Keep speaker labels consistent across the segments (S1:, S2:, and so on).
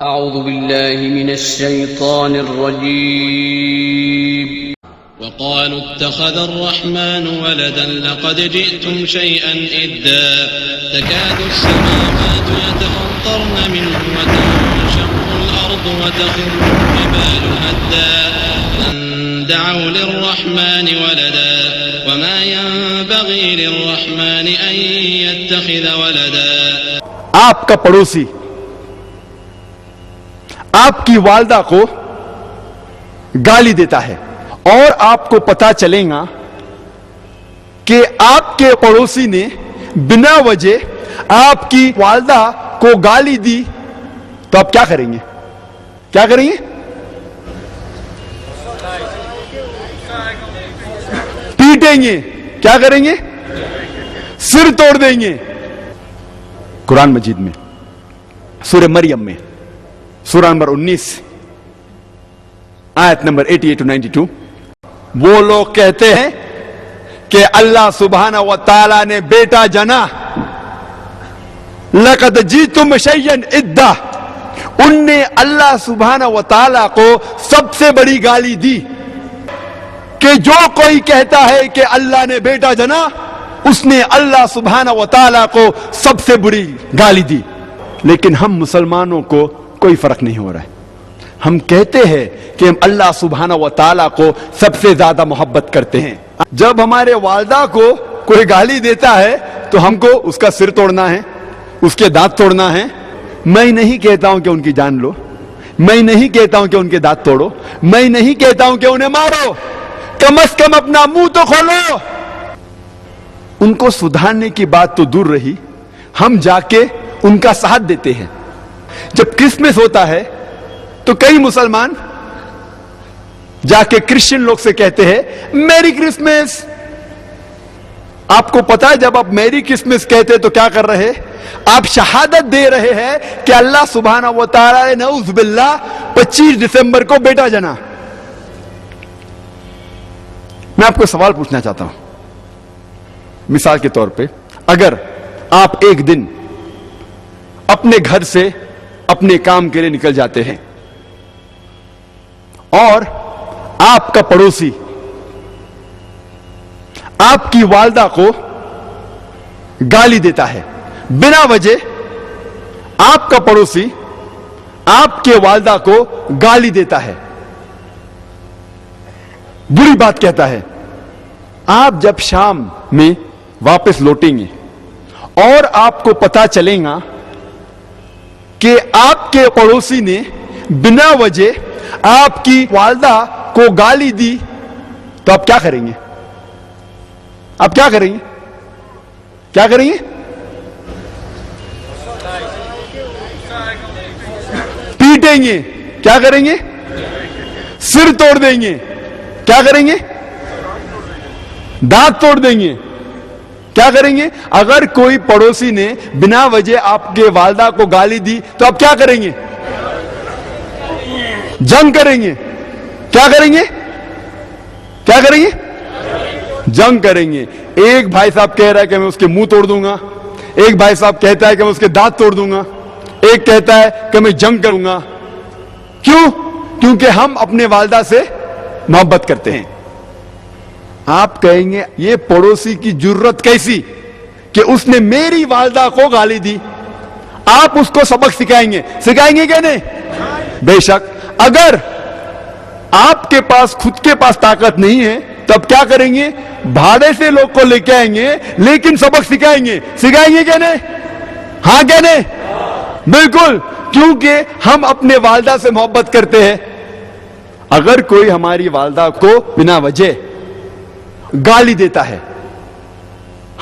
S1: أعوذ بالله من الشيطان الرجيم.
S2: وقالوا اتخذ الرحمن ولدا لقد جئتم شيئا إدا تكاد السماوات يتفطرن منه وتنشق الأرض وتخر الجبال هدا أن دعوا للرحمن ولدا وما ينبغي للرحمن أن يتخذ ولدا.
S3: آپ کا پڑوسی آپ کی والدہ کو گالی دیتا ہے اور آپ کو پتا چلے گا کہ آپ کے پڑوسی نے بنا وجہ آپ کی والدہ کو گالی دی تو آپ کیا کریں گے؟ کیا کریں گے؟ پیٹیں گے؟ کیا کریں گے؟ سر توڑ دیں گے. قرآن مجید میں سورہ مریم میں سورہ نمبر 19 آیت نمبر 88-92 وہ لوگ کہتے ہیں کہ اللہ سبحانہ و تعالی نے بیٹا جنا. لقد جئتم شیئا ادا، ان نے اللہ سبحانہ و تعالی کو سب سے بڑی گالی دی کہ جو کوئی کہتا ہے کہ اللہ نے بیٹا جنا اس نے اللہ سبحانہ و تعالی کو سب سے بڑی گالی دی. لیکن ہم مسلمانوں کو کوئی فرق نہیں ہو رہا ہے. ہم کہتے ہیں کہ ہم اللہ سبحانہ و تعالی کو سب سے زیادہ محبت کرتے ہیں. جب ہمارے والدہ کو کوئی گالی دیتا ہے تو ہم کو اس کا سر توڑنا ہے، اس کے دانت توڑنا ہے. میں نہیں کہتا ہوں کہ ان کی جان لو، میں نہیں کہتا ہوں کہ ان کے دانت توڑو، میں نہیں کہتا ہوں کہ انہیں مارو، کم از کم اپنا منہ تو کھولو. ان کو سدھارنے کی بات تو دور رہی، ہم جا کے ان کا ساتھ دیتے ہیں. جب کرسمس ہوتا ہے تو کئی مسلمان جا کے کرسچن لوگ سے کہتے ہیں میری کرسمس. آپ کو پتا ہے جب آپ میری کرسمس کہتے تو کیا کر رہے؟ آپ شہادت دے رہے ہیں کہ اللہ سبحانہ و تعالی نے نعوذ باللہ 25 دسمبر کو بیٹا جنا. میں آپ کو سوال پوچھنا چاہتا ہوں. مثال کے طور پہ اگر آپ ایک دن اپنے گھر سے اپنے کام کے لیے نکل جاتے ہیں اور آپ کا پڑوسی آپ کی والدہ کو گالی دیتا ہے بنا وجہ. آپ کا پڑوسی آپ کے والدہ کو گالی دیتا ہے، بری بات کہتا ہے. آپ جب شام میں واپس لوٹیں گے اور آپ کو پتا چلے گا کہ آپ کے پڑوسی نے بنا وجہ آپ کی والدہ کو گالی دی تو آپ کیا کریں گے؟ آپ کیا کریں گے؟ کیا کریں گے؟ پیٹیں گے؟ کیا کریں گے؟ سر توڑ دیں گے؟ کیا کریں گے؟ دانت توڑ دیں گے؟ کیا کریں گے؟ اگر کوئی پڑوسی نے بنا وجہ آپ کے والدہ کو گالی دی تو آپ کیا کریں گے؟ جنگ کریں گے؟ کیا کریں گے؟ کیا کریں گے؟ جنگ کریں گے. ایک بھائی صاحب کہہ رہا ہے کہ میں اس کے منہ توڑ دوں گا، ایک بھائی صاحب کہتا ہے کہ میں اس کے دانت توڑ دوں گا، ایک کہتا ہے کہ میں جنگ کروں گا. کیوں؟ کیونکہ ہم اپنے والدہ سے محبت کرتے ہیں. آپ کہیں گے یہ پڑوسی کی جرت کیسی کہ اس نے میری والدہ کو گالی دی. آپ اس کو سبق سکھائیں گے؟ سکھائیں گے کہ نہیں؟ بے شک. اگر آپ کے پاس خود کے پاس طاقت نہیں ہے تب کیا کریں گے؟ بھاڑے سے لوگ کو لے کے آئیں گے لیکن سبق سکھائیں گے. سکھائیں گے کہ نہیں؟ ہاں کہ نہیں؟ بالکل. کیونکہ ہم اپنے والدہ سے محبت کرتے ہیں. اگر کوئی ہماری والدہ کو بنا وجہ گالی دیتا ہے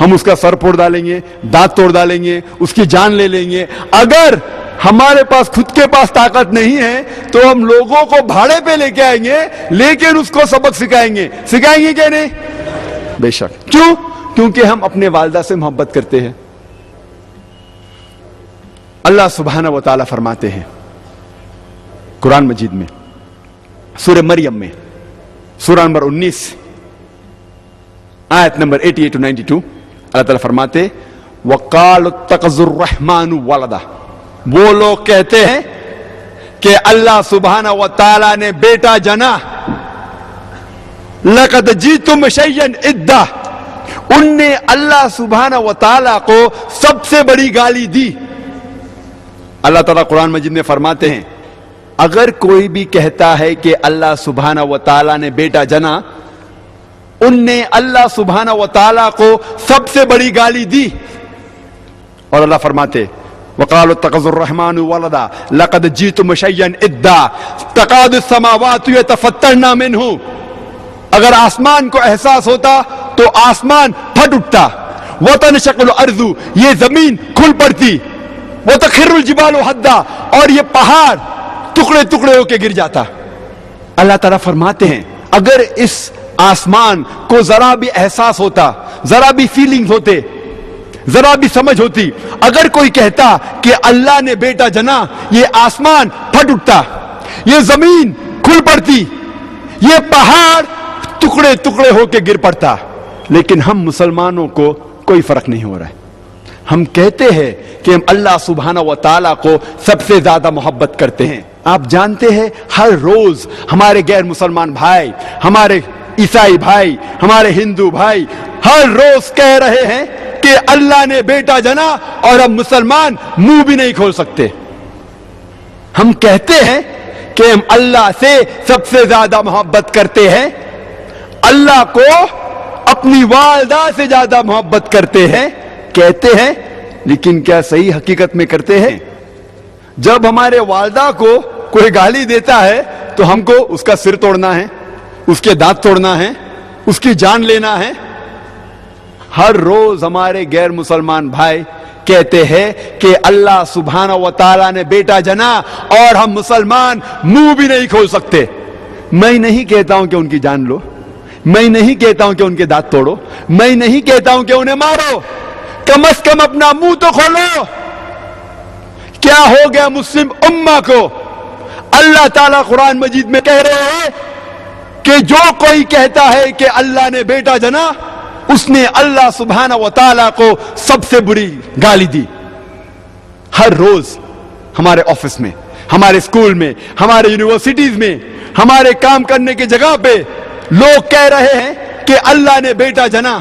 S3: ہم اس کا سر پھوڑ ڈالیں گے، دانت توڑ ڈالیں گے، اس کی جان لے لیں گے. اگر ہمارے پاس خود کے پاس طاقت نہیں ہے تو ہم لوگوں کو بھاڑے پہ لے کے آئیں گے لیکن اس کو سبق سکھائیں گے. سکھائیں گے کہ نہیں؟ بے شک. کیوں؟ کیونکہ ہم اپنے والدہ سے محبت کرتے ہیں. اللہ سبحانہ و تعالی فرماتے ہیں قرآن مجید میں سورہ مریم میں سورہ نمبر 19 آیت نمبر 88-92 اللہ تعالیٰ فرماتے وَقَالُ اتَّخَذُ الرَّحْمَنُ وَلَدًا. وہ لوگ کہتے ہیں کہ اللہ سبحانہ و تعالی نے بیٹا جنا. لقد جئتم شیئا ادا. ان نے اللہ سبحانہ و تعالی کو سب سے بڑی گالی دی. اللہ تعالیٰ قرآن مجید میں فرماتے ہیں اگر کوئی بھی کہتا ہے کہ اللہ سبحانہ و تعالیٰ نے بیٹا جنا, ان نے اللہ سبحانہ و تعالیٰ کو سب سے بڑی گالی دی. اور اللہ فرماتے وقالوا اتخذ الرحمن ولدا لقد جئتم شيئا ادا تكاد السماوات يتفطرن منه. اگر آسمان کو احساس ہوتا تو آسمان پھٹ اٹھتا. وتنشق الارض, یہ زمین کھل پڑتی. وتخر الجبال حدا, اور یہ پہاڑ ٹکڑے ٹکڑے ہو کے گر جاتا. اللہ تعالیٰ فرماتے ہیں اگر اس آسمان کو ذرا بھی احساس ہوتا, ذرا بھی فیلنگز ہوتے, ذرا بھی سمجھ ہوتی, اگر کوئی کہتا کہ اللہ نے بیٹا جنا, یہ آسمان پھٹ اٹھتا, یہ زمین کھل پڑتی, یہ پہاڑ ٹکڑے ٹکڑے ہو کے گر پڑتا. لیکن ہم مسلمانوں کو کوئی فرق نہیں ہو رہا ہے. ہم کہتے ہیں کہ ہم اللہ سبحانہ و تعالیٰ کو سب سے زیادہ محبت کرتے ہیں. آپ جانتے ہیں ہر روز ہمارے غیر مسلمان بھائی, ہمارے عیسائی بھائی, ہمارے ہندو بھائی ہر روز کہہ رہے ہیں کہ اللہ نے بیٹا جنا, اور ہم مسلمان منہ بھی نہیں کھول سکتے. ہم کہتے ہیں کہ ہم اللہ سے سب سے زیادہ محبت کرتے ہیں, اللہ کو اپنی والدہ سے زیادہ محبت کرتے ہیں کہتے ہیں, لیکن کیا صحیح حقیقت میں کرتے ہیں؟ جب ہمارے والدہ کو کوئی گالی دیتا ہے تو ہم کو اس کا سر توڑنا ہے, اس کے دانت توڑنا ہے, اس کی جان لینا ہے. ہر روز ہمارے غیر مسلمان بھائی کہتے ہیں کہ اللہ سبحانہ و تعالیٰ نے بیٹا جنا, اور ہم مسلمان منہ بھی نہیں کھول سکتے. میں نہیں کہتا ہوں کہ ان کی جان لو, میں نہیں کہتا ہوں کہ ان کے دانت توڑو, میں نہیں کہتا ہوں کہ انہیں مارو, کم از کم اپنا منہ تو کھولو. کیا ہو گیا مسلم امہ کو؟ اللہ تعالیٰ قرآن مجید میں کہہ رہے ہیں کہ جو کوئی کہتا ہے کہ اللہ نے بیٹا جنا, اس نے اللہ سبحانہ و تعالیٰ کو سب سے بری گالی دی. ہر روز ہمارے آفس میں, ہمارے اسکول میں, ہمارے یونیورسٹیز میں, ہمارے کام کرنے کی جگہ پہ لوگ کہہ رہے ہیں کہ اللہ نے بیٹا جنا.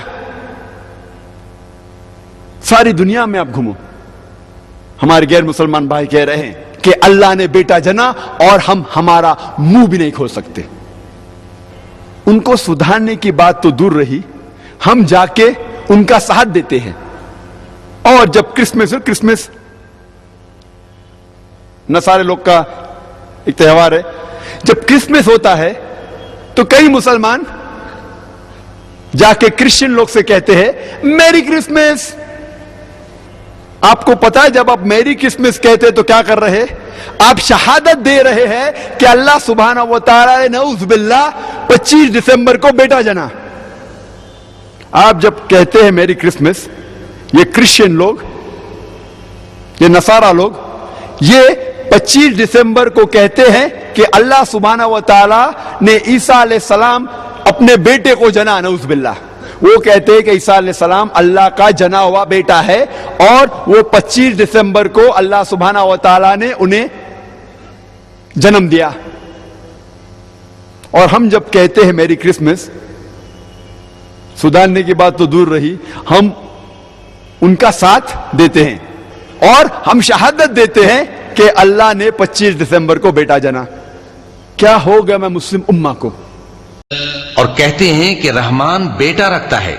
S3: ساری دنیا میں آپ گھومو, ہمارے غیر مسلمان بھائی کہہ رہے ہیں کہ اللہ نے بیٹا جنا, اور ہم ہمارا منہ بھی نہیں کھول سکتے. ان کو سدھارنے کی بات تو دور رہی, ہم جا کے ان کا ساتھ دیتے ہیں. اور جب کرسمس نصارے لوگ کا ایک تہوار ہے, جب کرسمس ہوتا ہے تو کئی مسلمان جا کے کرسچن لوگ سے کہتے ہیں میری کرسمس. آپ کو پتا ہے جب آپ میری کرسمس کہتے تو کیا کر رہے؟ آپ شہادت دے رہے ہیں کہ اللہ سبحانہ و تعالیٰ نے نعوذ باللہ 25 دسمبر کو بیٹا جنا. آپ جب کہتے ہیں میری کرسمس, یہ کرسچن لوگ, یہ نصارہ لوگ, یہ 25 دسمبر کو کہتے ہیں کہ اللہ سبحانہ و تعالیٰ نے عیسیٰ علیہ السلام اپنے بیٹے کو جنا. نعوذ باللہ. وہ کہتے ہیں کہ عیسیٰ علیہ السلام اللہ کا جنا ہوا بیٹا ہے, اور وہ 25 دسمبر کو اللہ سبحانہ و تعالیٰ نے انہیں جنم دیا. اور ہم جب کہتے ہیں میری کرسمس, سدھارنے کی بات تو دور رہی, ہم ان کا ساتھ دیتے ہیں اور ہم شہادت دیتے ہیں کہ اللہ نے 25 دسمبر کو بیٹا جنا. کیا ہو گیا میں مسلم امہ کو؟
S4: اور کہتے ہیں کہ رحمان بیٹا رکھتا ہے.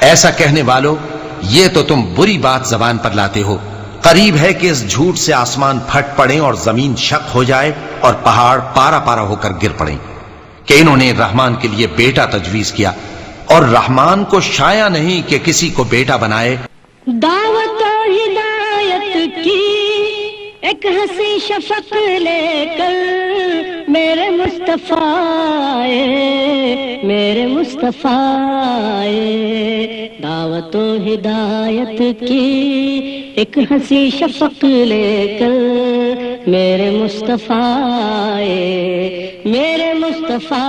S4: ایسا کہنے والوں, یہ تو تم بری بات زبان پر لاتے ہو. قریب ہے کہ اس جھوٹ سے آسمان پھٹ پڑے اور زمین شق ہو جائے اور پہاڑ پارا پارا ہو کر گر پڑے کہ انہوں نے رحمان کے لیے بیٹا تجویز کیا, اور رحمان کو شایع نہیں کہ کسی کو بیٹا بنائے.
S5: دعوت و ہدایت کی ایک ہنسی شفق لے کر میرے مصطفیٰ میرے مصطفیٰ دعوت و ہدایت کی ایک ہنسی شفق لے کر میرے مصطفیٰ میرے مصطفیٰ